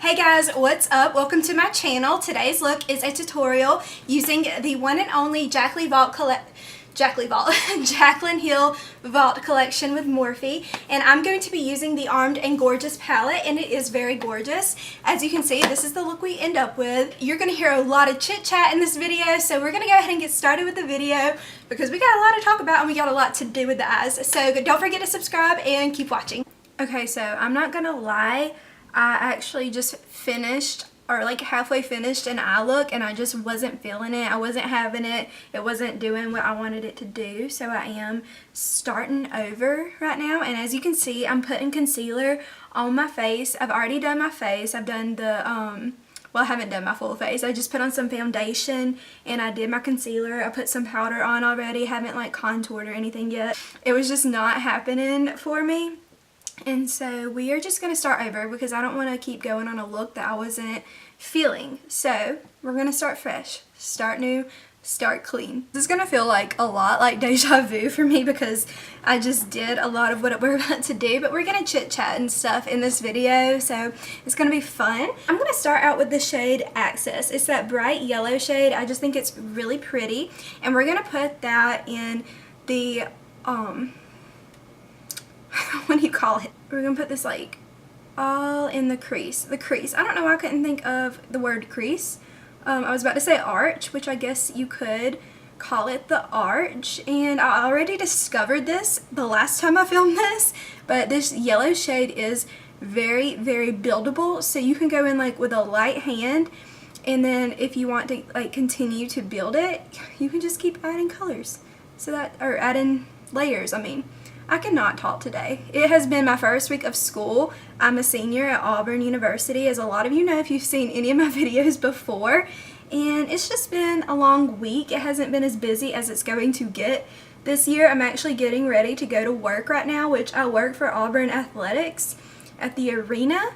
Hey guys, what's up? Welcome to my channel. Today's look is a tutorial using the one and only Jaclyn Hill Vault Collection with Morphe, and I'm going to be using the Armed and Gorgeous palette, and it is very gorgeous. As you can see, this is the look we end up with. You're going to hear a lot of chit chat in this video, so we're going to go ahead and get started with the video because we got a lot to talk about and we got a lot to do with the eyes. So don't forget to subscribe and keep watching. Okay, so I'm not going to lie, I actually just finished, or like halfway finished, an eye look, and I just wasn't feeling it. I wasn't having it. It wasn't doing what I wanted it to do. So I am starting over right now. And as you can see, I'm putting concealer on my face. I've already done my face. I've done the, well, I haven't done my full face. I just put on some foundation and I did my concealer. I put some powder on already. Haven't like contoured or anything yet. It was just not happening for me. And so we are just going to start over because I don't want to keep going on a look that I wasn't feeling. So we're going to start fresh, start new, start clean. This is going to feel like a lot like deja vu for me because I just did a lot of what we're about to do, but we're going to chit chat and stuff in this video, so it's going to be fun. I'm going to start out with the shade Access. It's that bright yellow shade. I just think it's really pretty, and we're going to put that in the what do you call it? We're gonna put this like all in the crease. The crease. I don't know why I couldn't think of the word crease. I was about to say arch, which I guess you could call it the arch. And I already discovered this the last time I filmed this, but this yellow shade is very, very buildable. So you can go in like with a light hand, and then if you want to like continue to build it, you can just keep adding colors. So that, or adding layers, I mean. I cannot talk today. It has been my first week of school. I'm a senior at Auburn University, as a lot of you know if you've seen any of my videos before. And it's just been a long week. It hasn't been as busy as it's going to get this year. I'm actually getting ready to go to work right now, which I work for Auburn Athletics at the arena,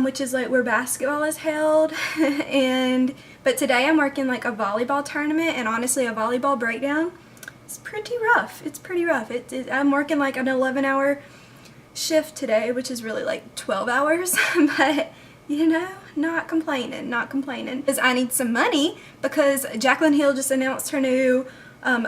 which is like where basketball is held. But today I'm working like a volleyball tournament, and honestly a volleyball breakdown. It's pretty rough. It's pretty rough. I'm working like an 11-hour shift today, which is really like 12 hours, but you know, not complaining, not complaining. Because I need some money because Jaclyn Hill just announced her new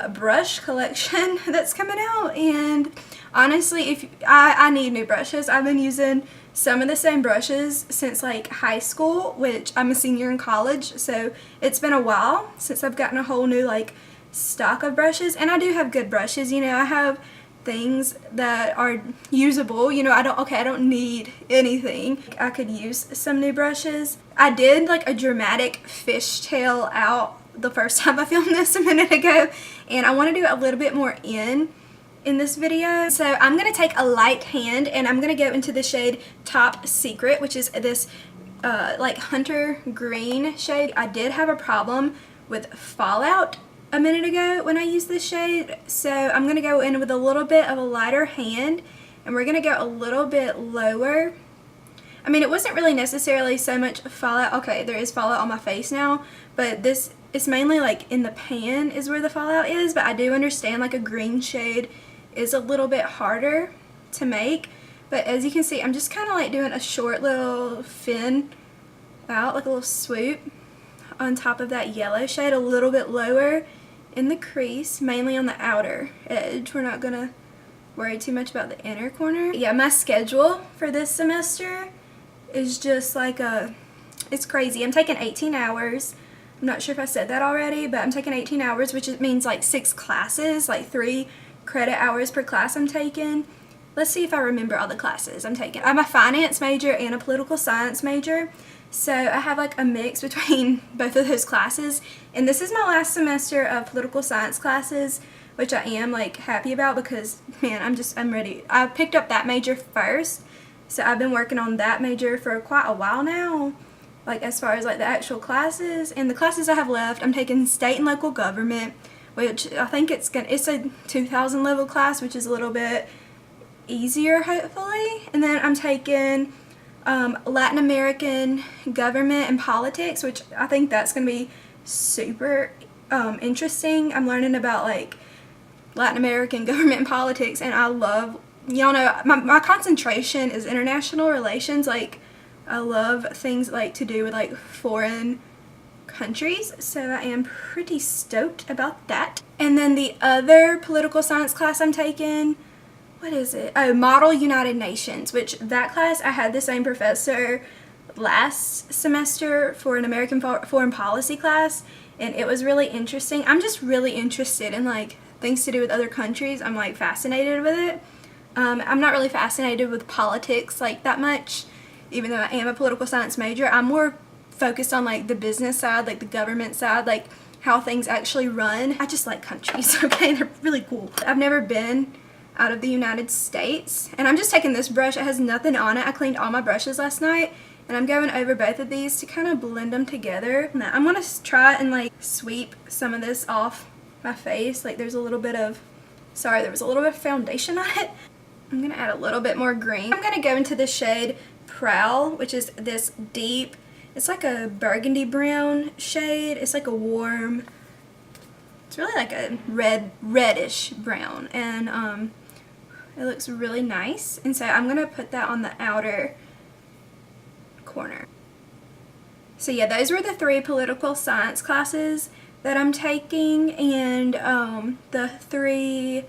brush collection that's coming out, and honestly, if I need new brushes. I've been using some of the same brushes since like high school, which I'm a senior in college, so it's been a while since I've gotten a whole new like stock of brushes. And I do have good brushes, you know. I have things that are usable, you know. I don't need anything. I could use some new brushes. I did like a dramatic fishtail out the first time I filmed this a minute ago, and I want to do a little bit more in this video. So I'm going to take a light hand and I'm going to go into the shade Top Secret, which is this like hunter green shade. I did have a problem with fallout a minute ago when I used this shade, so I'm going to go in with a little bit of a lighter hand, and we're going to go a little bit lower. I mean, it wasn't really necessarily so much fallout. Okay, there is fallout on my face now, but this is mainly like in the pan is where the fallout is, but I do understand like a green shade is a little bit harder to make. But as you can see, I'm just kind of like doing a short little fin out, like a little swoop on top of that yellow shade, a little bit lower in the crease, mainly on the outer edge. We're not gonna worry too much about the inner corner. Yeah, my schedule for this semester is just like it's crazy. I'm taking 18 hours. I'm not sure if I said that already, but I'm taking 18 hours, which means like 6 classes, like 3 credit hours per class I'm taking. Let's see if I remember all the classes I'm taking. I'm a finance major and a political science major. So I have like a mix between both of those classes, and this is my last semester of political science classes, which I am like happy about because man, I'm ready. I picked up that major first, so I've been working on that major for quite a while now, like as far as like the actual classes. And the classes I have left, I'm taking state and local government, which I think it's a 2000 level class, which is a little bit easier hopefully. And then I'm taking Latin American government and politics, which I think that's going to be super interesting. I'm learning about like Latin American government and politics, and I love, y'all know, my concentration is international relations, like I love things like to do with like foreign countries, so I am pretty stoked about that. And then the other political science class I'm taking, what is it? Oh, Model United Nations, which that class I had the same professor last semester for an American foreign policy class, and it was really interesting. I'm just really interested in like things to do with other countries. I'm like fascinated with it. I'm not really fascinated with politics like that much, even though I am a political science major. I'm more focused on like the business side, like the government side, like how things actually run. I just like countries, okay? They're really cool. I've never been out of the United States, and I'm just taking this brush. It has nothing on it. I cleaned all my brushes last night, and I'm going over both of these to kind of blend them together. Now, I'm going to try and like sweep some of this off my face. Like there's a little bit of, sorry, there was a little bit of foundation on it. I'm going to add a little bit more green. I'm going to go into the shade Prowl, which is this deep, it's like a burgundy brown shade. It's like a warm, it's really like a reddish brown, and it looks really nice. And so I'm going to put that on the outer corner. So yeah, those were the 3 political science classes that I'm taking, and the 3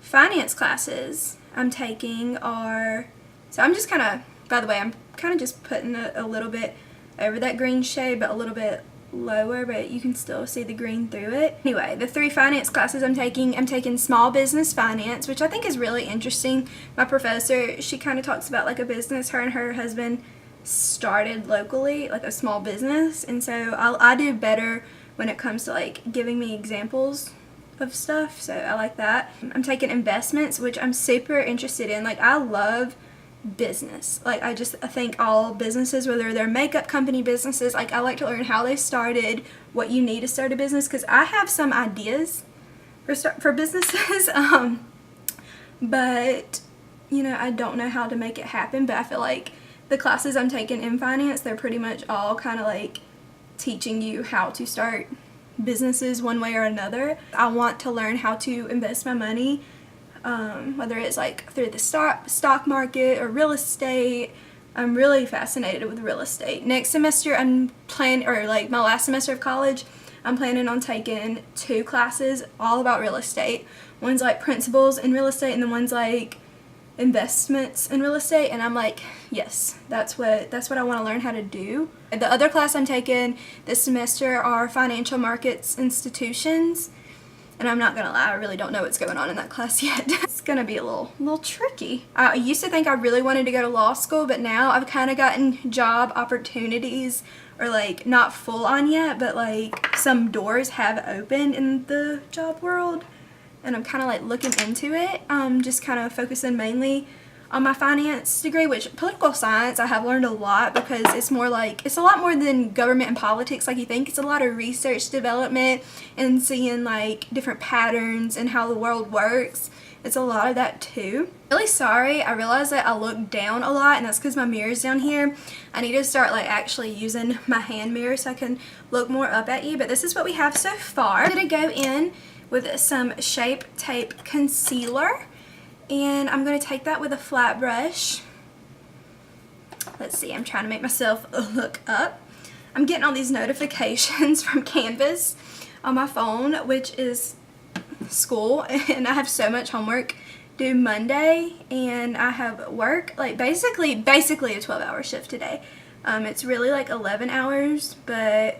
finance classes I'm taking are, so I'm just kind of, by the way, I'm kind of just putting a little bit over that green shade, but a little bit lower, but you can still see the green through it. Anyway, the 3 finance classes I'm taking small business finance, which I think is really interesting. My professor, she kind of talks about like a business her and her husband started locally, like a small business, and so I do better when it comes to like giving me examples of stuff, so I like that. I'm taking investments, which I'm super interested in. Like I love business. Like I think all businesses, whether they're makeup company businesses, like I like to learn how they started, what you need to start a business, because I have some ideas for businesses, but you know, I don't know how to make it happen. But I feel like the classes I'm taking in finance, they're pretty much all kind of like teaching you how to start businesses one way or another. I want to learn how to invest my money, whether it's like through the stock market or real estate. I'm really fascinated with real estate. Next semester I'm planning, or like my last semester of college, I'm planning on taking 2 classes all about real estate. One's like principles in real estate, and then one's like investments in real estate, and I'm like, yes, that's what I want to learn how to do. The other class I'm taking this semester are financial markets institutions, and I'm not gonna lie, I really don't know what's going on in that class yet. It's gonna be a little tricky. I used to think I really wanted to go to law school, but now I've kind of gotten job opportunities, or like not full on yet, but like some doors have opened in the job world, and I'm kind of like looking into it. Just kind of focusing mainly on my finance degree, which political science I have learned a lot, because it's more like, it's a lot more than government and politics like you think. It's a lot of research development and seeing like different patterns and how the world works. It's a lot of that too. Really sorry, I realized that I look down a lot, and that's because my mirror's down here. I need to start like actually using my hand mirror so I can look more up at you, but this is what we have so far. I'm gonna go in with some Shape Tape Concealer, and I'm going to take that with a flat brush. Let's see, I'm trying to make myself look up. I'm getting all these notifications from Canvas on my phone, which is school, and I have so much homework due Monday, and I have work, like basically a 12-hour shift today. It's really like 11 hours, but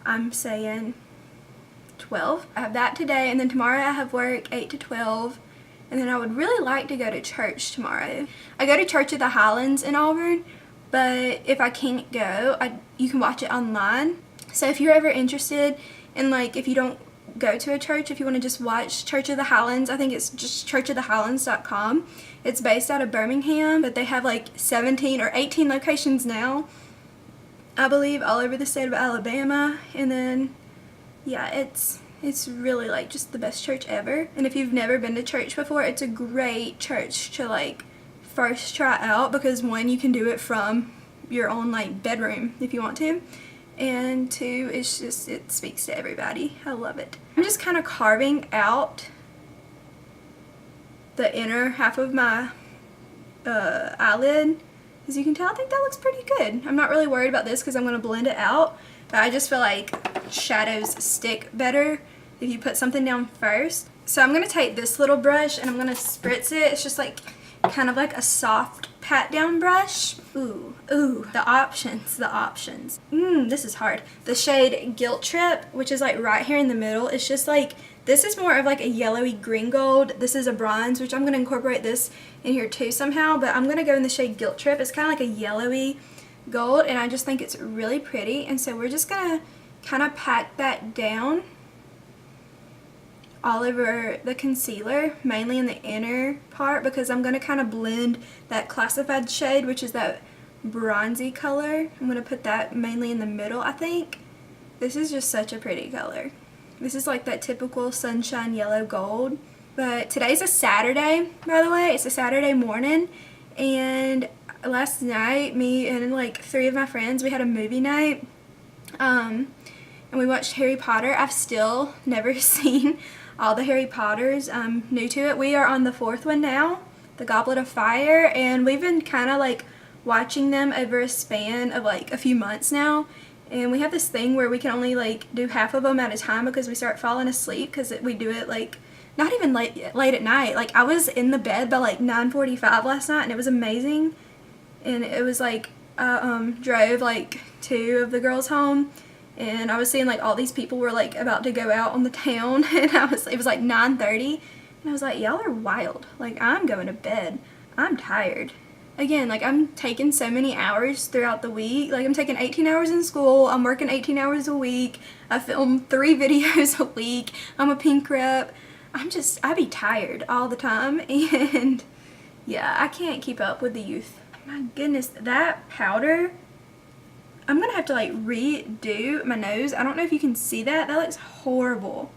I'm saying 12. I have that today, and then tomorrow I have work 8 to 12. And then I would really like to go to church tomorrow. I go to Church of the Highlands in Auburn, but if I can't go, you can watch it online. So if you're ever interested in, like, if you don't go to a church, if you want to just watch Church of the Highlands, I think it's just churchofthehighlands.com. It's based out of Birmingham, but they have like 17 or 18 locations now, I believe, all over the state of Alabama. And then, yeah, it's really like just the best church ever. And if you've never been to church before, it's a great church to like first try out, because 1, you can do it from your own like bedroom if you want to, and 2, it's just, it speaks to everybody. I love it. I'm just kind of carving out the inner half of my eyelid. As you can tell, I think that looks pretty good. I'm not really worried about this because I'm going to blend it out, but I just feel like shadows stick better if you put something down first. So I'm going to take this little brush and I'm going to spritz it. It's just like kind of like a soft pat down brush. Ooh, the options. This is hard. The shade Guilt Trip, which is like right here in the middle. It's just like, this is more of like a yellowy green gold. This is a bronze, which I'm going to incorporate this in here too somehow, but I'm going to go in the shade Guilt Trip. It's kind of like a yellowy gold, and I just think it's really pretty, and so we're just going to kind of pack that down all over the concealer, mainly in the inner part, because I'm going to kind of blend that classified shade, which is that bronzy color. I'm going to put that mainly in the middle, I think. This is just such a pretty color. This is like that typical sunshine yellow gold. But today's a Saturday, by the way. It's a Saturday morning, and last night, me and like 3 of my friends, we had a movie night, and we watched Harry Potter. I've still never seen all the Harry Potters. I'm new to it. We are on the 4th one now, the Goblet of Fire, and we've been kind of like watching them over a span of like a few months now, and we have this thing where we can only like do half of them at a time because we start falling asleep, because we do it like not even late at night. Like I was in the bed by like 9:45 last night, and it was amazing. And it was like I drove like 2 of the girls home, and I was seeing like all these people were like about to go out on the town, and it was like 9:30, and I was like, y'all are wild. Like, I'm going to bed. I'm tired. Again, like I'm taking so many hours throughout the week. Like I'm taking 18 hours in school. I'm working 18 hours a week. I film 3 videos a week. I'm a pink rep. I be tired all the time, and yeah, I can't keep up with the youth. My goodness, that powder, I'm gonna have to like redo my nose. I don't know if you can see that. That looks horrible.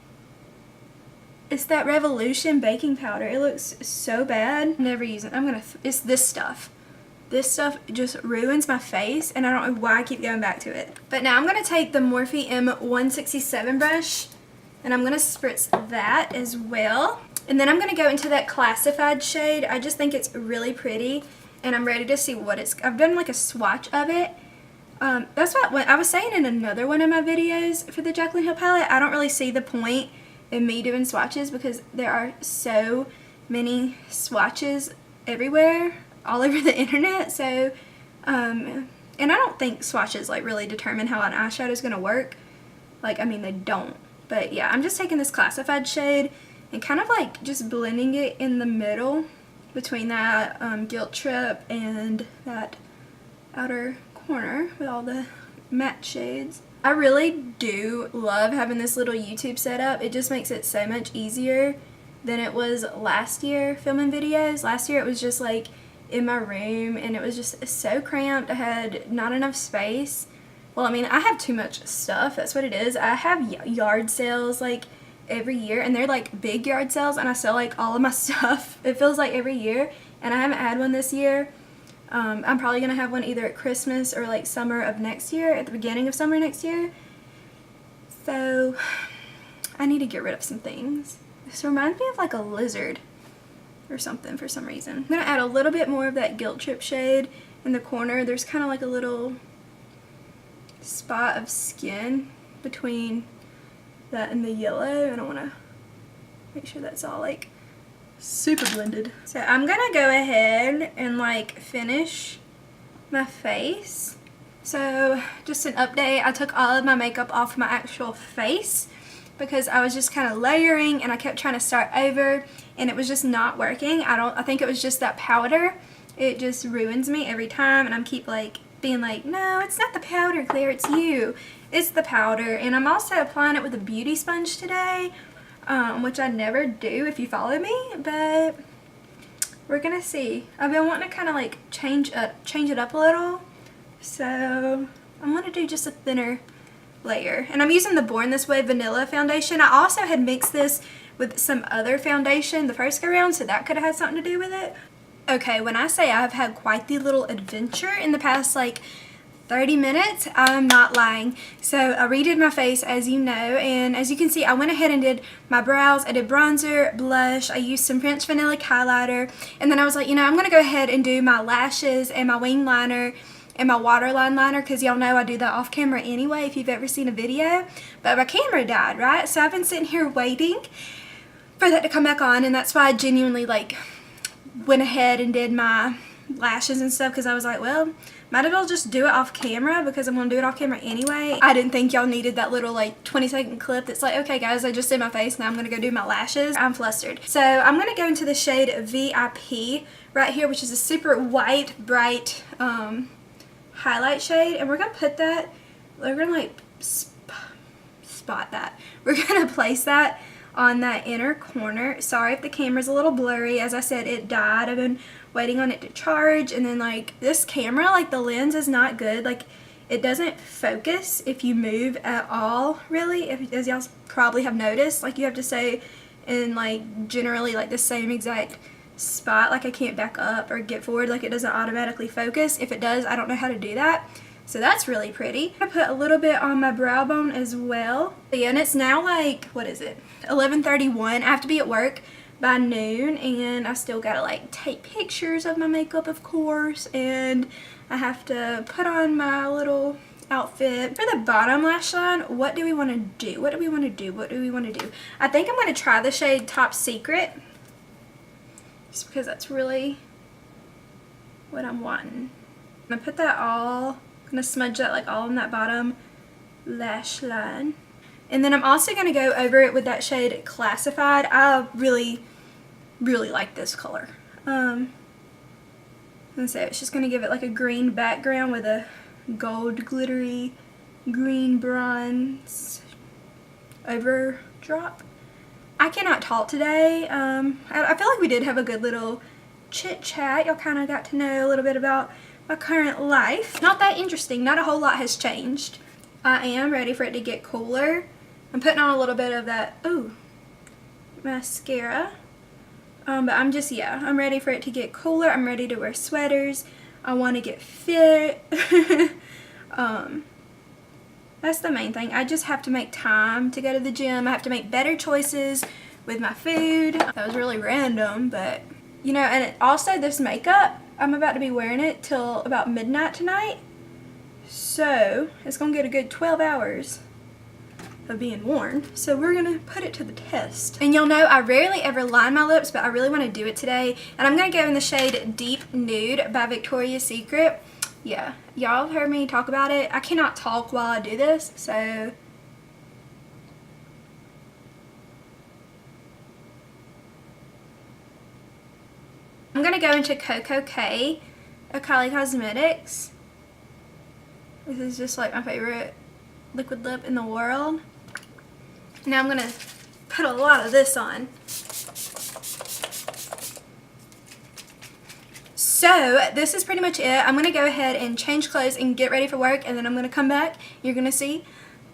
It's that Revolution baking powder. It looks so bad. Never use it. It's this stuff. This stuff just ruins my face, and I don't know why I keep going back to it. But now I'm gonna take the Morphe M167 brush, and I'm going to spritz that as well. And then I'm going to go into that classified shade. I just think it's really pretty, and I'm ready to see what I've done like a swatch of it. That's what I was saying in another one of my videos for the Jaclyn Hill palette. I don't really see the point in me doing swatches because there are so many swatches everywhere, all over the internet. So, and I don't think swatches like really determine how an eyeshadow is going to work. Like, I mean, they don't. But yeah, I'm just taking this classified shade and kind of like just blending it in the middle between that Guilt Trip and that outer corner with all the matte shades. I really do love having this little YouTube setup. It just makes it so much easier than it was last year filming videos. Last year it was just like in my room, and it was just so cramped. I had not enough space. Well, I mean, I have too much stuff. That's what it is. I have yard sales like every year, and they're like big yard sales, and I sell like all of my stuff. It feels like every year, and I haven't had one this year. I'm probably going to have one either at Christmas or like summer of next year, at the beginning of summer next year. So I need to get rid of some things. This reminds me of like a lizard or something for some reason. I'm going to add a little bit more of that Guilt Trip shade in the corner. There's kind of like a little spot of skin between that and the yellow, and I want to make sure that's all like super blended. So I'm gonna go ahead and like finish my face. So just an update, I took all of my makeup off my actual face because I was just kind of layering, and I kept trying to start over, and it was just not working. I think it was just that powder. It just ruins me every time, and I'm keep like being like, no, it's not the powder, Claire, it's you. It's the powder. And I'm also applying it with a beauty sponge today, which I never do if you follow me, but we're gonna see. I've been wanting to kind of like change it up a little, so I'm gonna do just a thinner layer. And I'm using the Born This Way Vanilla foundation. I also had mixed this with some other foundation the first go around, so that could have had something to do with it. Okay, when I say I've had quite the little adventure in the past like 30 minutes. I'm not lying. So I redid my face, as you know, and as you can see, I went ahead and did my brows. I did bronzer, blush, I used some French Vanilla highlighter, and then I was like, you know, I'm gonna go ahead and do my lashes and my wing liner and my waterline liner, because y'all know I do that off camera anyway if you've ever seen a video. But my camera died, right? So I've been sitting here waiting for that to come back on, and that's why I genuinely like went ahead and did my lashes and stuff, because I was like, well, might as well just do it off camera because I'm gonna do it off camera anyway. I didn't think y'all needed that little like 20-second clip that's like, okay guys, I just did my face, now I'm gonna go do my lashes. I'm flustered. So I'm gonna go into the shade VIP right here, which is a super white, bright highlight shade, and we're gonna put that, we're gonna like spot that. We're gonna place that on that inner corner. Sorry if the camera's a little blurry. As I said, it died. I've been waiting on it to charge, and then like this camera, like the lens is not good. Like it doesn't focus if you move at all, really. As y'all probably have noticed, like you have to stay in like generally like the same exact spot. Like I can't back up or get forward. Like it doesn't automatically focus. If it does, I don't know how to do that. So that's really pretty. I put a little bit on my brow bone as well. But yeah, and it's now like, what is it? 11:31. I have to be at work by noon, and I still gotta like take pictures of my makeup, of course, and I have to put on my little outfit. For the bottom lash line, what do we want to do? What do we want to do? What do we want to do? I think I'm going to try the shade Top Secret, just because that's really what I'm wanting. I'm going to put that all, I'm going to smudge that like all in that bottom lash line. And then I'm also going to go over it with that shade Classified. I really like this color. And so it's just going to give it like a green background with a gold glittery green bronze overdrop. I cannot talk today. I feel like we did have a good little chit chat. Y'all kind of got to know a little bit about my current life. Not that interesting. Not a whole lot has changed. I am ready for it to get cooler. I'm putting on a little bit of that, ooh, mascara. But I'm just, yeah, I'm ready for it to get cooler. I'm ready to wear sweaters. I want to get fit. That's the main thing. I just have to make time to go to the gym. I have to make better choices with my food. That was really random, but, you know, and also this makeup, I'm about to be wearing it till about midnight tonight. So, it's going to get a good 12 hours of being worn, so we're gonna put it to the test. And y'all know I rarely ever line my lips, but I really want to do it today, and I'm gonna go in the shade Deep Nude by Victoria's Secret. Yeah, y'all have heard me talk about it. I cannot talk while I do this, so I'm gonna go into Coco K of Kylie Cosmetics. This is just like my favorite liquid lip in the world. Now I'm gonna put a lot of this on. So this is pretty much it. I'm gonna go ahead and change clothes and get ready for work, and then I'm gonna come back. You're gonna see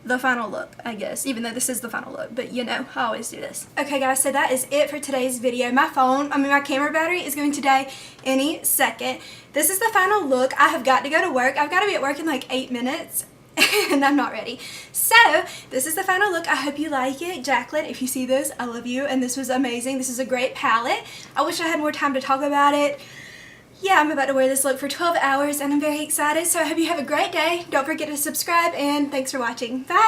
the final look, I guess, even though this is the final look, but you know, I always do this. Okay guys, so that is it for today's video. My camera battery is going to die any second. This is the final look. I have got to go to work. I've got to be at work in like 8 minutes. And I'm not ready. So this is the final look. I hope you like it. Jaclyn, if you see this, I love you, and this was amazing. This is a great palette. I wish I had more time to talk about it. Yeah, I'm about to wear this look for 12 hours, and I'm very excited. So I hope you have a great day. Don't forget to subscribe, and thanks for watching. Bye!